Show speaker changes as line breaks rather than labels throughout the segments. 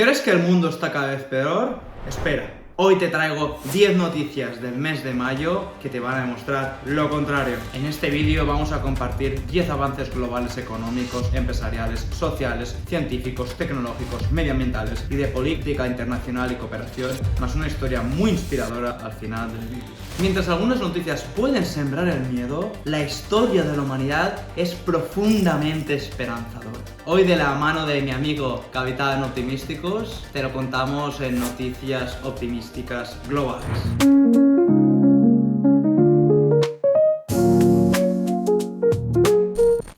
¿Crees que el mundo está cada vez peor? Espera, hoy te traigo 10 noticias del mes de mayo que te van a demostrar lo contrario. En este vídeo vamos a compartir 10 avances globales económicos, empresariales, sociales, científicos, tecnológicos, medioambientales y de política internacional y cooperación, más una historia muy inspiradora al final del vídeo. Mientras algunas noticias pueden sembrar el miedo, la historia de la humanidad es profundamente esperanzadora. Hoy, de la mano de mi amigo Capitán Optimísticos, te lo contamos en Noticias Optimísticas Globales.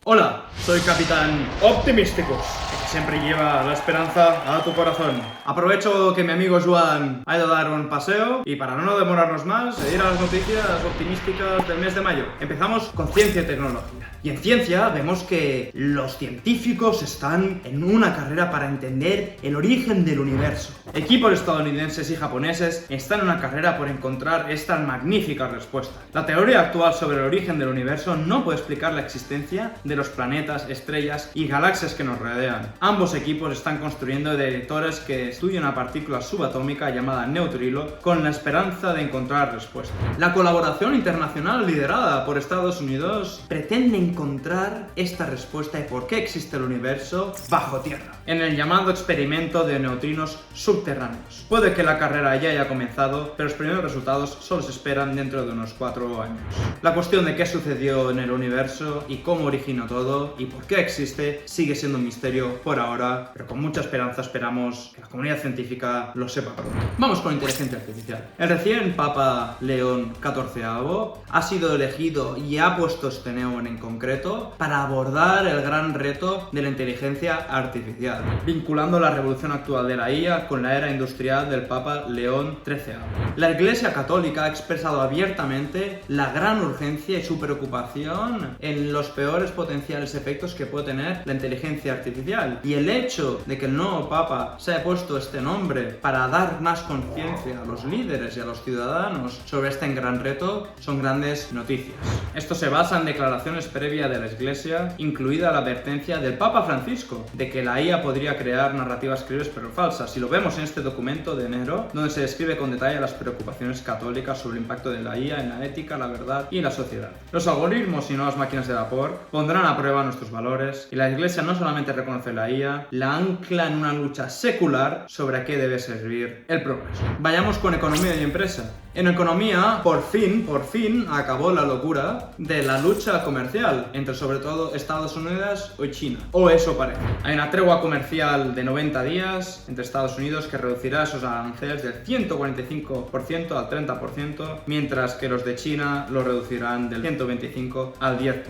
Hola, soy Capitán Optimísticos, que siempre lleva la esperanza a tu corazón. Aprovecho que mi amigo Joan ha ido a dar un paseo y para no demorarnos más, ir a las noticias optimísticas del mes de mayo. Empezamos con ciencia y tecnología. Y en ciencia vemos que los científicos están en una carrera para entender el origen del universo. Equipos estadounidenses y japoneses están en una carrera por encontrar esta magnífica respuesta. La teoría actual sobre el origen del universo no puede explicar la existencia de los planetas, estrellas y galaxias que nos rodean. Ambos equipos están construyendo detectores que estudian una partícula subatómica llamada neutrino con la esperanza de encontrar respuesta. La colaboración internacional liderada por Estados Unidos pretende encontrar esta respuesta de por qué existe el universo bajo tierra, en el llamado experimento de neutrinos subterráneos. Puede que la carrera ya haya comenzado, pero los primeros resultados solo se esperan dentro de unos 4 años. La cuestión de qué sucedió en el universo y cómo originó todo y por qué existe sigue siendo un misterio por ahora, pero con mucha esperanza esperamos que la comunidad científica lo sepa pronto. Vamos con inteligencia artificial. El recién Papa León XIV ha sido elegido y ha puesto este neón en concreto para abordar el gran reto de la inteligencia artificial, vinculando la revolución actual de la IA con la era industrial del Papa León XIII. La Iglesia Católica ha expresado abiertamente la gran urgencia y su preocupación en los peores potenciales efectos que puede tener la inteligencia artificial, y el hecho de que el nuevo Papa se haya puesto este nombre para dar más conciencia a los líderes y a los ciudadanos sobre este gran reto son grandes noticias. Esto se basa en declaraciones previas de la Iglesia, incluida la advertencia del Papa Francisco de que la IA podría crear narrativas creíbles pero falsas. Y lo vemos en este documento de enero, donde se describe con detalle las preocupaciones católicas sobre el impacto de la IA en la ética, la verdad y la sociedad. Los algoritmos y nuevas máquinas de vapor pondrán a prueba nuestros valores, y la Iglesia no solamente reconoce la IA, la ancla en una lucha secular sobre a qué debe servir el progreso. Vayamos con economía y empresa. En economía, por fin, acabó la locura de la lucha comercial entre sobre todo Estados Unidos y China. O eso parece. Hay una tregua comercial de 90 días entre Estados Unidos que reducirá esos aranceles del 145% al 30%, mientras que los de China lo reducirán del 125% al 10%.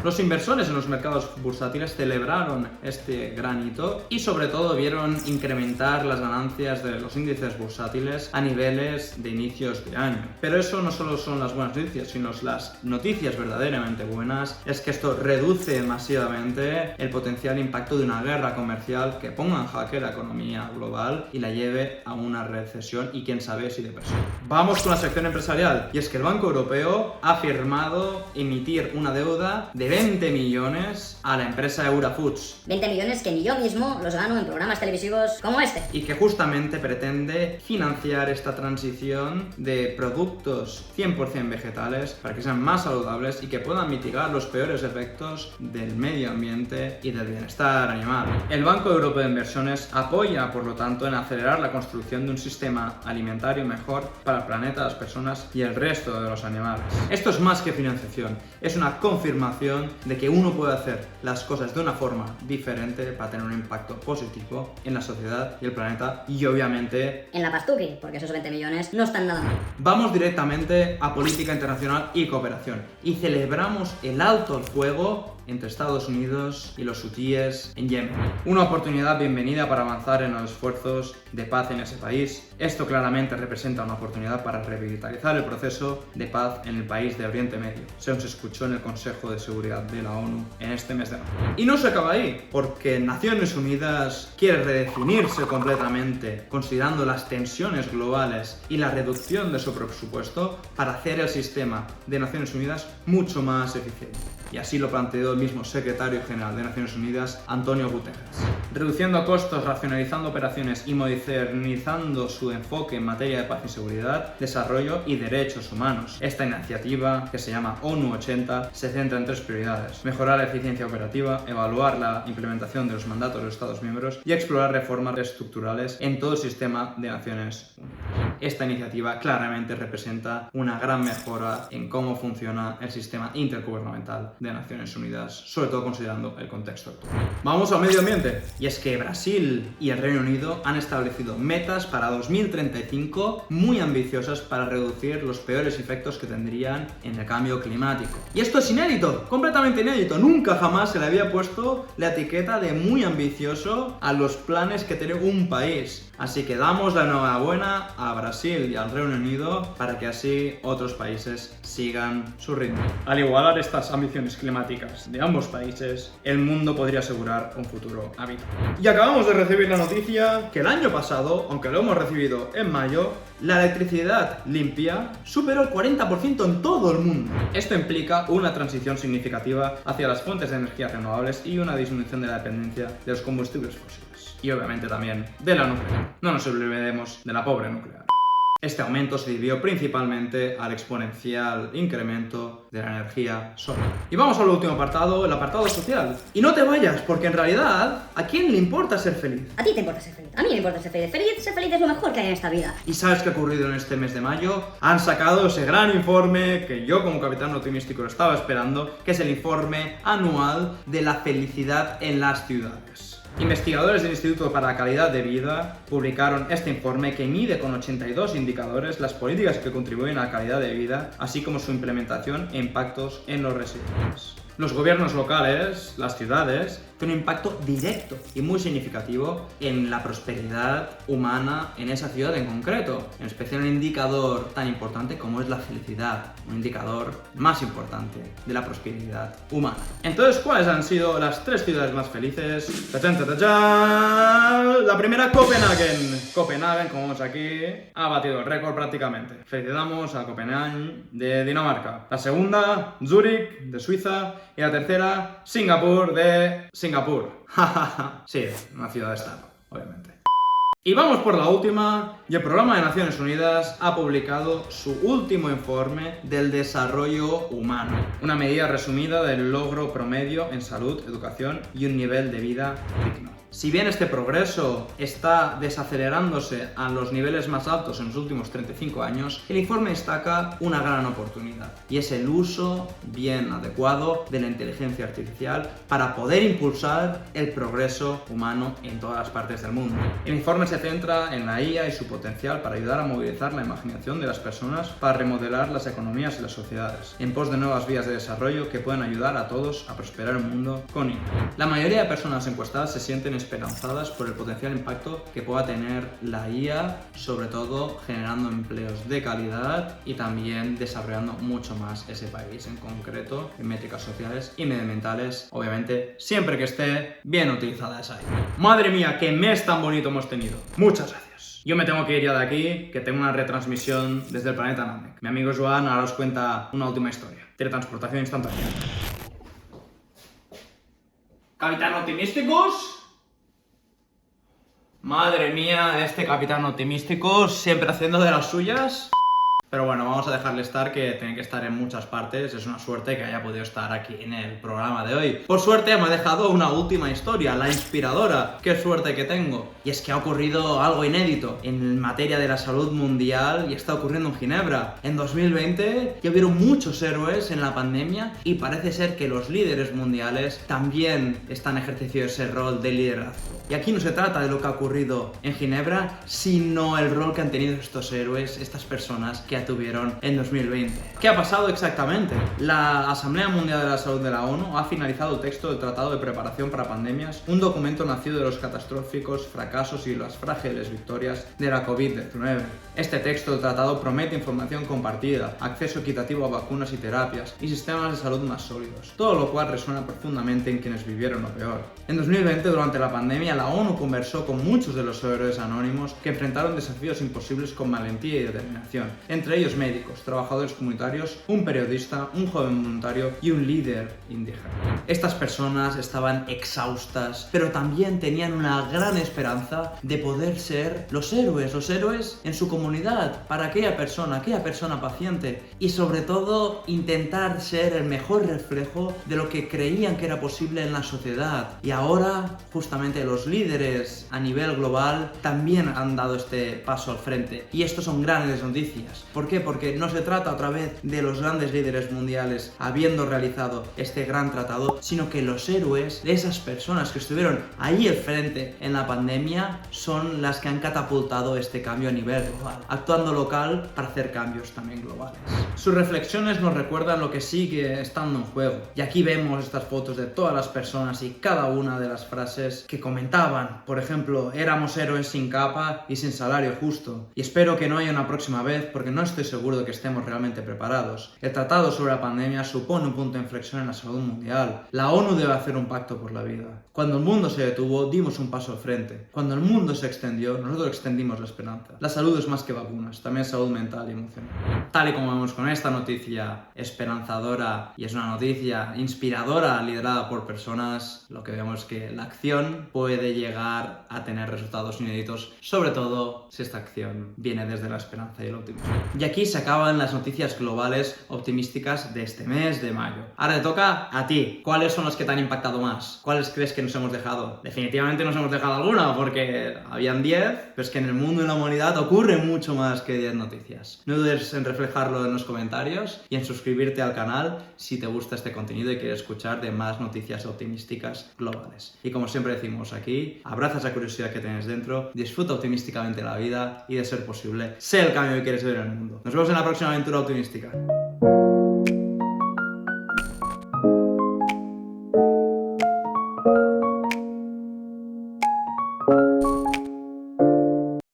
Los inversores en los mercados bursátiles celebraron este gran hito y sobre todo vieron incrementar las ganancias de los índices bursátiles a niveles de inicios de año. Pero eso no solo son las buenas noticias, sino las noticias verdaderamente buenas es que esto reduce masivamente el potencial impacto de una guerra comercial que ponga en jaque la economía global y la lleve a una recesión y quién sabe si depresión. Vamos con la sección empresarial, y es que el Banco Europeo ha firmado emitir una deuda de 20 millones a la empresa Eura Foods.
20 millones que ni yo mismo los gano en programas televisivos como este.
Y que justamente pretende financiar esta transición de productos 100% vegetales para que sean más saludables y que puedan mitigar los peores efectos del medio ambiente y del bienestar animal. El Banco Europeo de Inversiones apoya, por lo tanto, en acelerar la construcción de un sistema alimentario mejor para el planeta, las personas y el resto de los animales. Esto es más que financiación, es una confirmación de que uno puede hacer las cosas de una forma diferente para tener un impacto positivo en la sociedad y el planeta y obviamente
en la pastuqui, porque esos 20 millones no están nada mal.
Vamos directamente a política internacional y cooperación y celebramos el alto al fuego entre Estados Unidos y los hutíes en Yemen. Una oportunidad bienvenida para avanzar en los esfuerzos de paz en ese país. Esto claramente representa una oportunidad para revitalizar el proceso de paz en el país de Oriente Medio, según se escuchó en el Consejo de Seguridad de la ONU en este mes de mayo. Y no se acaba ahí, porque Naciones Unidas quiere redefinirse completamente, considerando las tensiones globales y la reducción de su presupuesto para hacer el sistema de Naciones Unidas mucho más eficiente. y así lo planteó el mismo secretario general de Naciones Unidas, Antonio Guterres. Reduciendo costos, racionalizando operaciones y modernizando su enfoque en materia de paz y seguridad, desarrollo y derechos humanos. Esta iniciativa, que se llama ONU 80, se centra en 3 prioridades: mejorar la eficiencia operativa, evaluar la implementación de los mandatos de los Estados miembros y explorar reformas estructurales en todo el sistema de Naciones Unidas. Esta iniciativa claramente representa una gran mejora en cómo funciona el sistema intergubernamental de Naciones Unidas, sobre todo considerando el contexto actual. Vamos al medio ambiente. Y es que Brasil y el Reino Unido han establecido metas para 2035 muy ambiciosas para reducir los peores efectos que tendrían en el cambio climático. Y esto es inédito, completamente inédito. Nunca jamás se le había puesto la etiqueta de muy ambicioso a los planes que tiene un país. Así que damos la enhorabuena a Brasil y al Reino Unido para que así otros países sigan su ritmo. Al igualar estas ambiciones climáticas de ambos países, el mundo podría asegurar un futuro habitable. Y acabamos de recibir la noticia que el año pasado, aunque lo hemos recibido en mayo, la electricidad limpia superó el 40% en todo el mundo. Esto implica una transición significativa hacia las fuentes de energía renovables y una disminución de la dependencia de los combustibles fósiles. Y obviamente también de la nuclear. No nos olvidemos de la pobre nuclear. Este aumento se debió principalmente al exponencial incremento de la energía solar. Y vamos al último apartado, el apartado social. Y no te vayas, porque en realidad, ¿a quién le importa ser feliz?
A ti te importa ser feliz. A mí me importa ser feliz. Ser feliz es lo mejor que hay en esta vida.
¿Y sabes qué ha ocurrido en este mes de mayo? Han sacado ese gran informe que yo como capitán optimístico lo estaba esperando, que es el informe anual de la felicidad en las ciudades. Investigadores del Instituto para la Calidad de Vida publicaron este informe que mide con 82 indicadores las políticas que contribuyen a la calidad de vida, así como su implementación e impactos en los residentes. Los gobiernos locales, las ciudades, tienen un impacto directo y muy significativo en la prosperidad humana en esa ciudad en concreto, en especial un indicador tan importante como es la felicidad, un indicador más importante de la prosperidad humana. Entonces, ¿cuáles han sido las 3 ciudades más felices? ¡Tachán, tachán! La primera, Copenhague. Copenhague, como vemos aquí, ha batido el récord prácticamente. Felicitamos a Copenhague de Dinamarca. La segunda, Zúrich de Suiza. Y la tercera, Singapur de Singapur. Sí, una ciudad-estado, obviamente. Y vamos por la última, y el Programa de Naciones Unidas ha publicado su último informe del desarrollo humano, una medida resumida del logro promedio en salud, educación y un nivel de vida digno. Si bien este progreso está desacelerándose a los niveles más altos en los últimos 35 años, el informe destaca una gran oportunidad, y es el uso bien adecuado de la inteligencia artificial para poder impulsar el progreso humano en todas las partes del mundo. El informe se centra en la IA y su potencial para ayudar a movilizar la imaginación de las personas para remodelar las economías y las sociedades, en pos de nuevas vías de desarrollo que puedan ayudar a todos a prosperar un mundo con IA. La mayoría de personas encuestadas se sienten esperanzadas por el potencial impacto que pueda tener la IA, sobre todo generando empleos de calidad y también desarrollando mucho más ese país, en concreto en métricas sociales y medioambientales, obviamente siempre que esté bien utilizada esa IA. Madre mía, qué mes tan bonito hemos tenido. Muchas gracias. Yo me tengo que ir ya de aquí, que tengo una retransmisión desde el planeta Namek. Mi amigo Joan ahora os cuenta una última historia. Teletransportación instantánea. Capitán Optimísticos. Madre mía, este capitán optimístico siempre haciendo de las suyas. Pero bueno, vamos a dejarle estar, que tiene que estar en muchas partes. Es una suerte que haya podido estar aquí en el programa de hoy. Por suerte me ha dejado una última historia, la inspiradora. Qué suerte que tengo. Y es que ha ocurrido algo inédito en materia de la salud mundial y está ocurriendo en Ginebra. En 2020 ya hubieron muchos héroes en la pandemia y parece ser que los líderes mundiales también están ejerciendo ese rol de liderazgo. Y aquí no se trata de lo que ha ocurrido en Ginebra, sino el rol que han tenido estos héroes, estas personas que tuvieron en 2020. ¿Qué ha pasado exactamente? La Asamblea Mundial de la Salud de la ONU ha finalizado el texto del Tratado de Preparación para Pandemias, un documento nacido de los catastróficos fracasos y las frágiles victorias de la COVID-19. Este texto del tratado promete información compartida, acceso equitativo a vacunas y terapias y sistemas de salud más sólidos, todo lo cual resuena profundamente en quienes vivieron lo peor. En 2020, durante la pandemia, la ONU conversó con muchos de los héroes anónimos que enfrentaron desafíos imposibles con valentía y determinación, entre ellos médicos, trabajadores comunitarios, un periodista, un joven voluntario y un líder indígena. Estas personas estaban exhaustas, pero también tenían una gran esperanza de poder ser los héroes en su comunidad, para aquella persona paciente, y sobre todo intentar ser el mejor reflejo de lo que creían que era posible en la sociedad. Y ahora, justamente los líderes a nivel global también han dado este paso al frente. Y esto son grandes noticias. ¿Por qué? Porque no se trata otra vez de los grandes líderes mundiales habiendo realizado este gran tratado, sino que los héroes de esas personas que estuvieron ahí al frente en la pandemia son las que han catapultado este cambio a nivel global, actuando local para hacer cambios también globales. Sus reflexiones nos recuerdan lo que sigue estando en juego. Y aquí vemos estas fotos de todas las personas y cada una de las frases que comentaban. Por ejemplo, éramos héroes sin capa y sin salario justo. Y espero que no haya una próxima vez porque no estoy seguro de que estemos realmente preparados. El tratado sobre la pandemia supone un punto de inflexión en la salud mundial. La ONU debe hacer un pacto por la vida. Cuando el mundo se detuvo, dimos un paso al frente. Cuando el mundo se extendió, nosotros extendimos la esperanza. La salud es más que vacunas, también salud mental y emocional. Tal y como vemos con esta noticia esperanzadora, y es una noticia inspiradora liderada por personas, lo que vemos es que la acción puede llegar a tener resultados inéditos, sobre todo si esta acción viene desde la esperanza y el optimismo. Y aquí se acaban las noticias globales optimísticas de este mes de mayo. Ahora te toca a ti. ¿Cuáles son las que te han impactado más? ¿Cuáles crees que nos hemos dejado? Definitivamente nos hemos dejado alguna, porque habían 10, pero es que en el mundo y en la humanidad ocurre mucho más que 10 noticias. No dudes en reflejarlo en los comentarios y en suscribirte al canal si te gusta este contenido y quieres escuchar de más noticias optimísticas globales. Y como siempre decimos aquí, abraza esa curiosidad que tienes dentro, disfruta optimísticamente la vida y, de ser posible, sé el cambio que quieres ver en el mundo. Nos vemos en la próxima aventura optimística.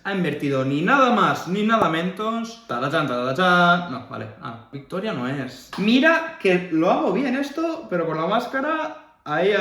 Ha invertido ni nada más ni nada menos. Talachán, talachán. No, vale. Victoria no es. Mira que lo hago bien esto, pero con la máscara. Ahí.